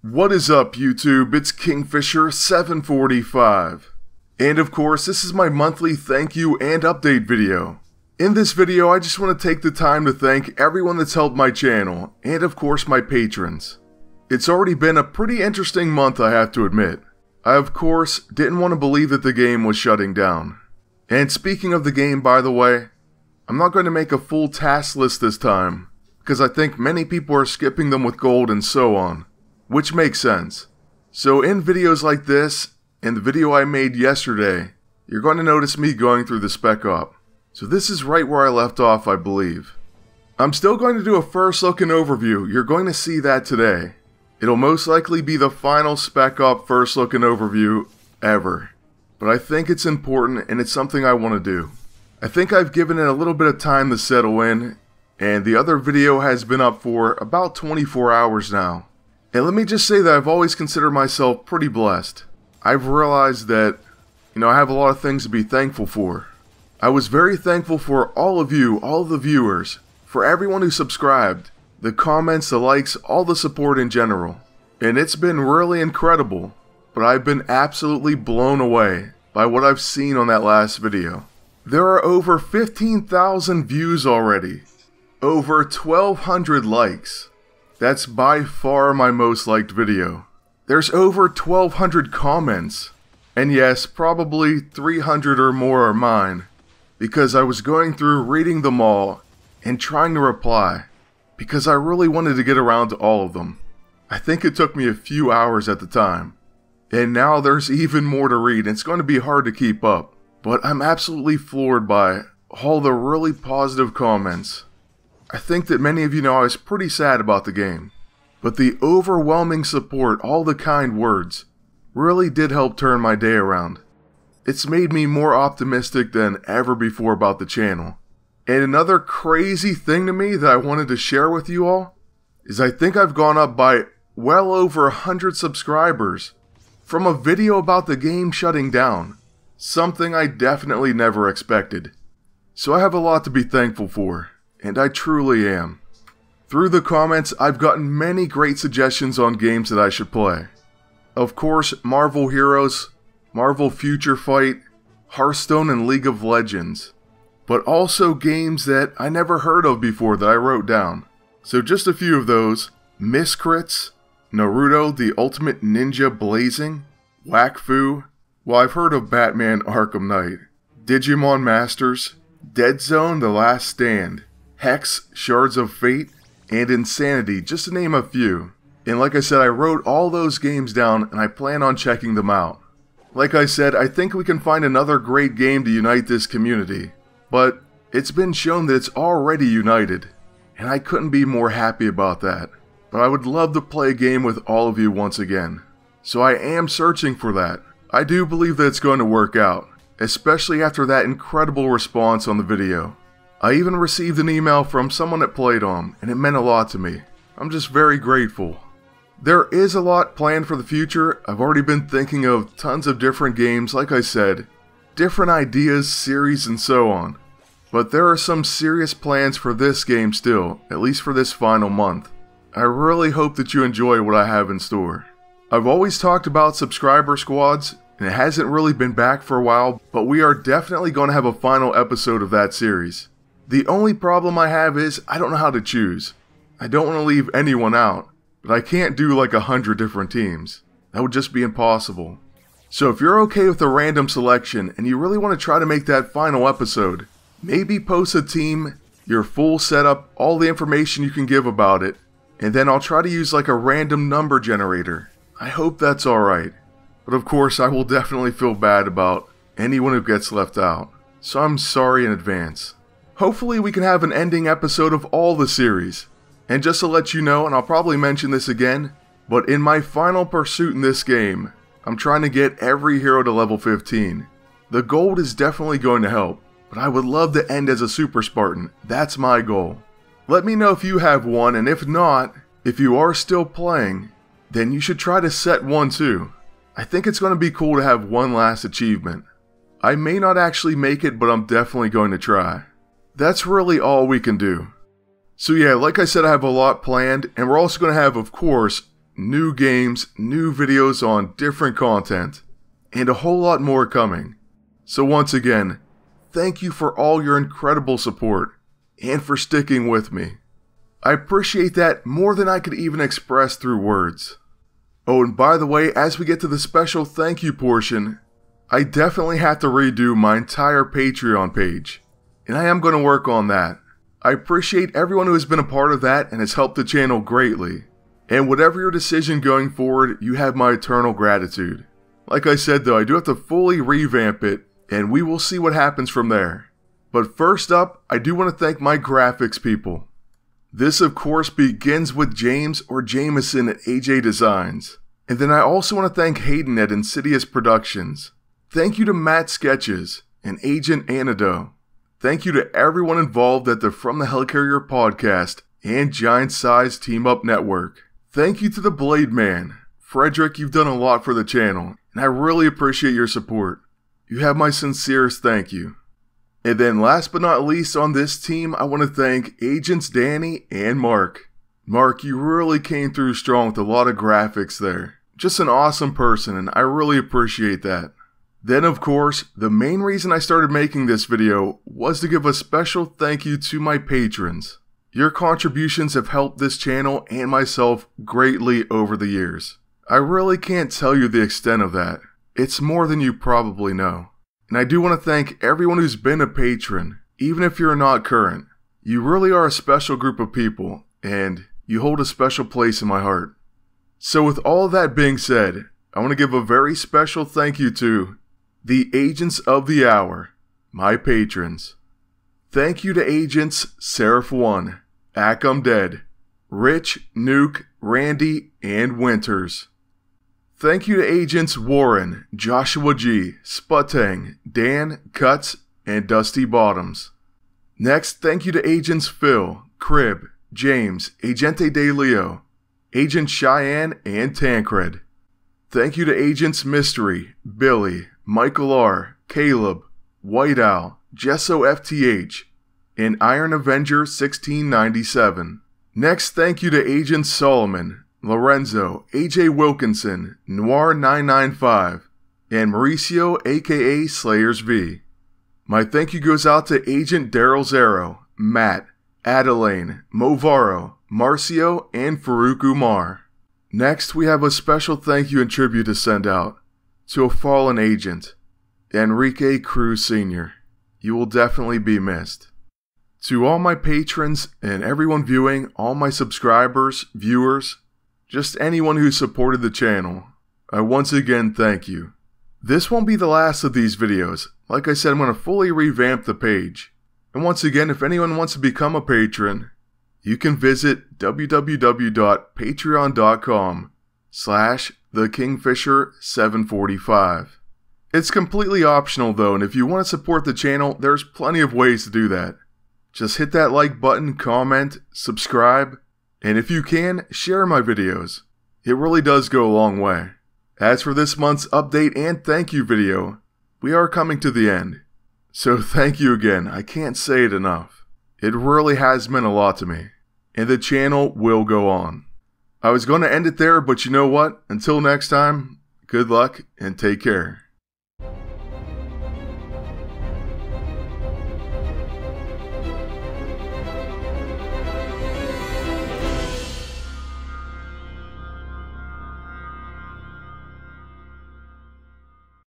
What is up, YouTube? It's Kingfisher745. And of course, this is my monthly thank you and update video. In this video, I just want to take the time to thank everyone that's helped my channel, and of course my patrons. It's already been a pretty interesting month, I have to admit. I of course didn't want to believe that the game was shutting down. And speaking of the game, by the way, I'm not going to make a full task list this time, because I think many people are skipping them with gold and so on. Which makes sense. So in videos like this, and the video I made yesterday, you're going to notice me going through the spec op. So this is right where I left off, I believe. I'm still going to do a first look and overview, you're going to see that today. It'll most likely be the final spec op first look and overview ever. But I think it's important and it's something I want to do. I think I've given it a little bit of time to settle in, and the other video has been up for about 24 hours now. And let me just say that I've always considered myself pretty blessed. I've realized that, I have a lot of things to be thankful for. I was very thankful for all of you, all of the viewers, for everyone who subscribed, the comments, the likes, all the support in general. And it's been really incredible, but I've been absolutely blown away by what I've seen on that last video. There are over 15,000 views already, over 1,200 likes. That's by far my most liked video. There's over 1,200 comments. And yes, probably 300 or more are mine. Because I was going through reading them all and trying to reply. Because I really wanted to get around to all of them. I think it took me a few hours at the time. And now there's even more to read and it's going to be hard to keep up. But I'm absolutely floored by all the really positive comments. I think that many of you know I was pretty sad about the game, but the overwhelming support, all the kind words, really did help turn my day around. It's made me more optimistic than ever before about the channel. And another crazy thing to me that I wanted to share with you all is I think I've gone up by well over 100 subscribers from a video about the game shutting down, something I definitely never expected. So I have a lot to be thankful for. And I truly am. Through the comments, I've gotten many great suggestions on games that I should play. Of course, Marvel Heroes, Marvel Future Fight, Hearthstone, and League of Legends. But also games that I never heard of before that I wrote down. So just a few of those: Miscrits, Naruto the Ultimate Ninja Blazing, Wakfu, well, I've heard of Batman Arkham Knight, Digimon Masters, Dead Zone The Last Stand, Hex, Shards of Fate, and Insanity, just to name a few. And like I said, I wrote all those games down and I plan on checking them out. Like I said, I think we can find another great game to unite this community. But it's been shown that it's already united, and I couldn't be more happy about that. But I would love to play a game with all of you once again. So I am searching for that. I do believe that it's going to work out, especially after that incredible response on the video. I even received an email from someone that played on, and it meant a lot to me. I'm just very grateful. There is a lot planned for the future. I've already been thinking of tons of different games, like I said, different ideas, series, and so on. But there are some serious plans for this game still, at least for this final month. I really hope that you enjoy what I have in store. I've always talked about subscriber squads, and it hasn't really been back for a while, but we are definitely going to have a final episode of that series. The only problem I have is I don't know how to choose. I don't want to leave anyone out, but I can't do like 100 different teams. That would just be impossible. So if you're okay with a random selection and you really want to try to make that final episode, maybe post a team, your full setup, all the information you can give about it, and then I'll try to use like a random number generator. I hope that's alright. But of course I will definitely feel bad about anyone who gets left out. So I'm sorry in advance. Hopefully we can have an ending episode of all the series. And just to let you know, and I'll probably mention this again, but in my final pursuit in this game, I'm trying to get every hero to level 15. The gold is definitely going to help, but I would love to end as a Super Spartan. That's my goal. Let me know if you have one, and if not, if you are still playing, then you should try to set one too. I think it's going to be cool to have one last achievement. I may not actually make it, but I'm definitely going to try. That's really all we can do. So yeah, like I said, I have a lot planned, and we're also going to have, of course, new games, new videos on different content, and a whole lot more coming. So once again, thank you for all your incredible support, and for sticking with me. I appreciate that more than I could even express through words. Oh, and by the way, as we get to the special thank you portion, I definitely have to redo my entire Patreon page, and I am going to work on that. I appreciate everyone who has been a part of that and has helped the channel greatly. And whatever your decision going forward, you have my eternal gratitude. Like I said though, I do have to fully revamp it, and we will see what happens from there. But first up, I do want to thank my graphics people. This of course begins with James or Jameson at AJ Designs. And then I also want to thank Hayden at Insidious Productions. Thank you to Matt Sketches and Agent Antidote. Thank you to everyone involved at the From the Helicarrier podcast and Giant Size Team Up Network. Thank you to the Blade Man. Frederick, you've done a lot for the channel, and I really appreciate your support. You have my sincerest thank you. And then last but not least on this team, I want to thank Agents Danny and Mark. Mark, you really came through strong with a lot of graphics there. Just an awesome person, and I really appreciate that. Then of course, the main reason I started making this video was to give a special thank you to my patrons. Your contributions have helped this channel and myself greatly over the years. I really can't tell you the extent of that. It's more than you probably know. And I do want to thank everyone who's been a patron, even if you're not current. You really are a special group of people, and you hold a special place in my heart. So with all that being said, I want to give a very special thank you to the Agents of the Hour, my patrons. Thank you to Agents Seraph One, Acom Dead, Rich, Nuke, Randy, and Winters. Thank you to Agents Warren, Joshua G, Sputang, Dan, Cuts, and Dusty Bottoms. Next, thank you to Agents Phil, Crib, James, Agente De Leo, Agent Cheyenne, and Tancred. Thank you to Agents Mystery, Billy, Michael R, Caleb, White Owl, Jesso FTH, and Iron Avenger 1697. Next, thank you to Agents Solomon, Lorenzo, AJ Wilkinson, Noir 995, and Mauricio aka Slayers V. My thank you goes out to Agent Daryl Zero, Matt, Adelaine, Movaro, Marcio, and Farouk Umar. Next, we have a special thank you and tribute to send out to a fallen agent, Enrique Cruz Sr. You will definitely be missed. To all my patrons and everyone viewing, all my subscribers, viewers, just anyone who supported the channel, I once again thank you. This won't be the last of these videos. Like I said, I'm going to fully revamp the page. And once again, if anyone wants to become a patron, you can visit www.patreon.com/thekingfisher745. It's completely optional though, and if you want to support the channel, there's plenty of ways to do that. Just hit that like button, comment, subscribe, and if you can, share my videos. It really does go a long way. As for this month's update and thank you video, we are coming to the end. So thank you again, I can't say it enough. It really has meant a lot to me, and the channel will go on. I was going to end it there, but you know what? Until next time, good luck and take care.